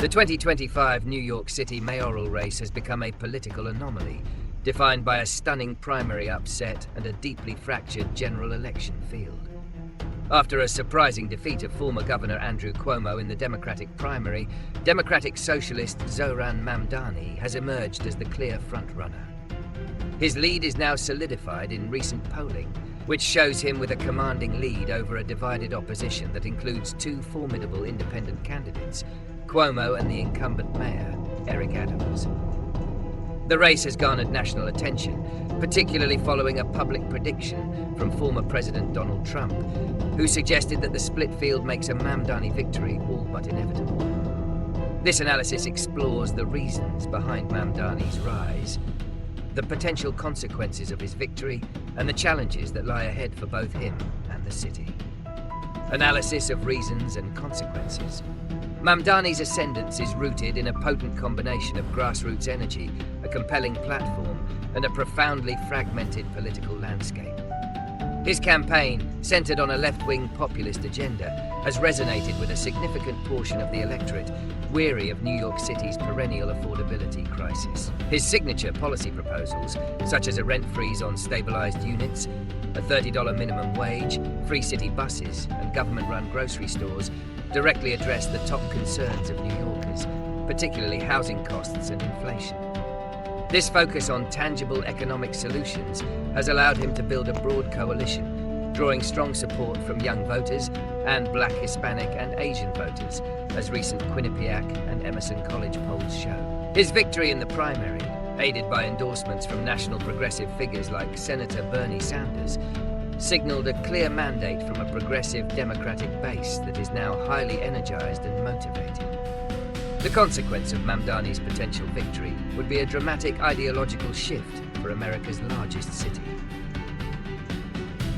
The 2025 New York City mayoral race has become a political anomaly, defined by a stunning primary upset and a deeply fractured general election field. After a surprising defeat of former Governor Andrew Cuomo in the Democratic primary, Democratic Socialist Zohran Mamdani has emerged as the clear frontrunner. His lead is now solidified in recent polling, which shows him with a commanding lead over a divided opposition that includes two formidable independent candidates, Cuomo and the incumbent mayor, Eric Adams. The race has garnered national attention, particularly following a public prediction from former President Donald Trump, who suggested that the split field makes a Mamdani victory all but inevitable. This analysis explores the reasons behind Mamdani's rise, the potential consequences of his victory, and the challenges that lie ahead for both him and the city. Analysis of reasons and consequences. Mamdani's ascendance is rooted in a potent combination of grassroots energy, a compelling platform, and a profoundly fragmented political landscape. His campaign, centered on a left-wing populist agenda, has resonated with a significant portion of the electorate, weary of New York City's perennial affordability crisis. His signature policy proposals, such as a rent freeze on stabilized units, a $30 minimum wage, free city buses, and government-run grocery stores, directly address the top concerns of New Yorkers, particularly housing costs and inflation. This focus on tangible economic solutions has allowed him to build a broad coalition, drawing strong support from young voters and Black, Hispanic, and Asian voters, as recent Quinnipiac and Emerson College polls show. His victory in the primary, aided by endorsements from national progressive figures like Senator Bernie Sanders, signaled a clear mandate from a progressive Democratic base that is now highly energized and motivated. The consequence of Mamdani's potential victory would be a dramatic ideological shift for America's largest city.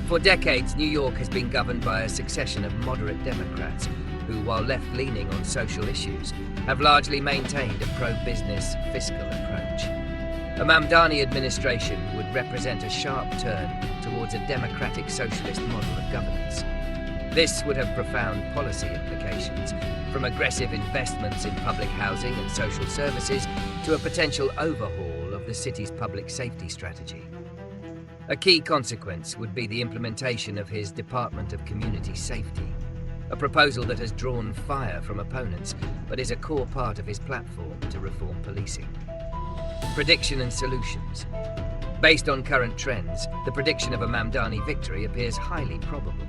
For decades, New York has been governed by a succession of moderate Democrats who, while left-leaning on social issues, have largely maintained a pro-business fiscal approach. A Mamdani administration would represent a sharp turn towards a democratic socialist model of governance. This would have profound policy implications, from aggressive investments in public housing and social services to a potential overhaul of the city's public safety strategy. A key consequence would be the implementation of his Department of Community Safety, a proposal that has drawn fire from opponents but is a core part of his platform to reform policing. Prediction and solutions. Based on current trends, the prediction of a Mamdani victory appears highly probable.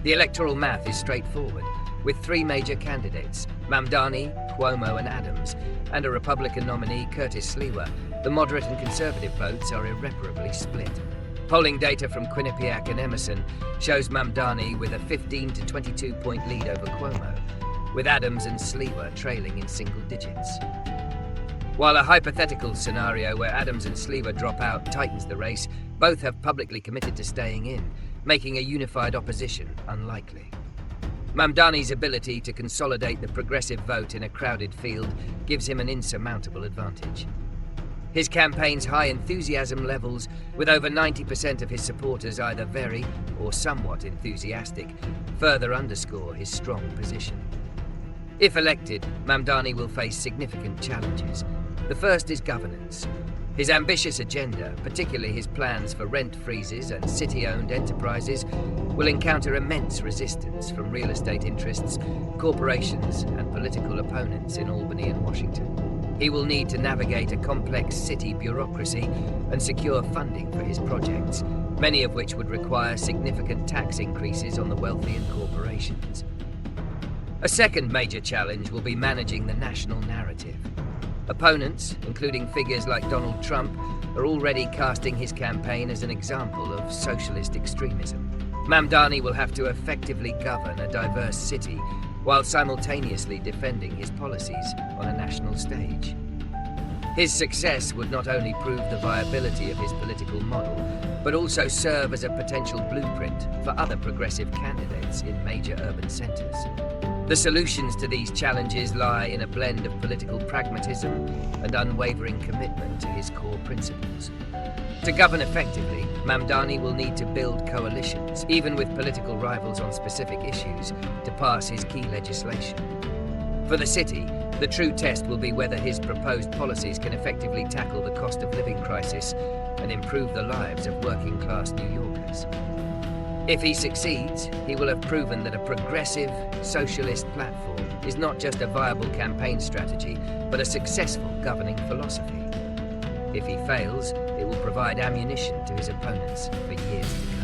The electoral math is straightforward, with three major candidates, Mamdani, Cuomo, and Adams, and a Republican nominee, Curtis Sliwa. The moderate and conservative votes are irreparably split. Polling data from Quinnipiac and Emerson shows Mamdani with a 15 to 22 point lead over Cuomo, with Adams and Sliwa trailing in single digits. While a hypothetical scenario where Adams and Sliwa drop out tightens the race, both have publicly committed to staying in, making a unified opposition unlikely. Mamdani's ability to consolidate the progressive vote in a crowded field gives him an insurmountable advantage. His campaign's high enthusiasm levels, with over 90% of his supporters either very or somewhat enthusiastic, further underscore his strong position. If elected, Mamdani will face significant challenges. The first is governance. His ambitious agenda, particularly his plans for rent freezes and city-owned enterprises, will encounter immense resistance from real estate interests, corporations, and political opponents in Albany and Washington. He will need to navigate a complex city bureaucracy and secure funding for his projects, many of which would require significant tax increases on the wealthy and corporations. A second major challenge will be managing the national narrative. Opponents, including figures like Donald Trump, are already casting his campaign as an example of socialist extremism. Mamdani will have to effectively govern a diverse city while simultaneously defending his policies on a national stage. His success would not only prove the viability of his political model, but also serve as a potential blueprint for other progressive candidates in major urban centers. The solutions to these challenges lie in a blend of political pragmatism and unwavering commitment to his core principles. To govern effectively, Mamdani will need to build coalitions, even with political rivals on specific issues, to pass his key legislation. For For the city, the true test will be whether his proposed policies can effectively tackle the cost of living crisis and improve the lives of working-class New Yorkers. If he succeeds, he will have proven that a progressive, socialist platform is not just a viable campaign strategy, but a successful governing philosophy. If he fails, it will provide ammunition to his opponents for years to come.